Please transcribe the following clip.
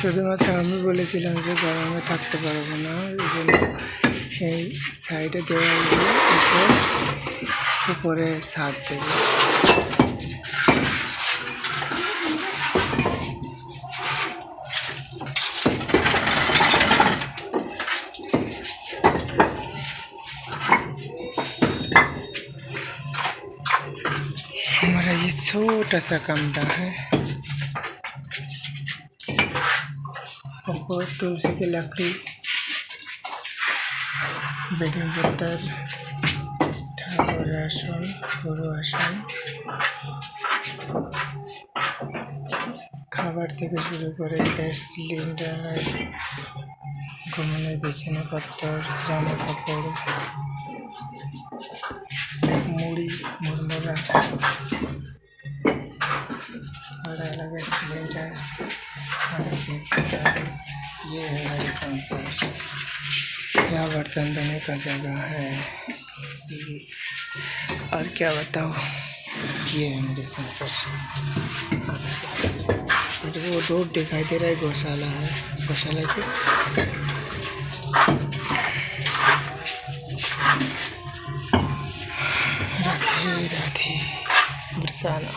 শুধুমাত্র আমি বলেছিলাম যে গরমে থাকতে পারবো না, এই জন্য এই সাইডে দেওয়াল দিয়ে উপরে ছাদ দেবে। हमारा ये छोटा सा कमरा है। ऊपर तुलसी की लकड़ी, बेडिंग पत्थर, ठाकुर आसन, गुरु आसन, খাবার থেকে শুরু করে গ্যাস সিলিন্ডার, ঘুমানোর বিছানাপত্র, জামা কাপড়, मुड़ी मुरमुरा, बड़ा लगा सिलेंडर, ये है हमारे संसार। यहाँ बर्तन धोने का जगह है और क्या बताओ, ये है मेरे संसार। वो रोड दिखाई दे रहा है, गौशाला है, गौशाला के राधे राधे बरसाना।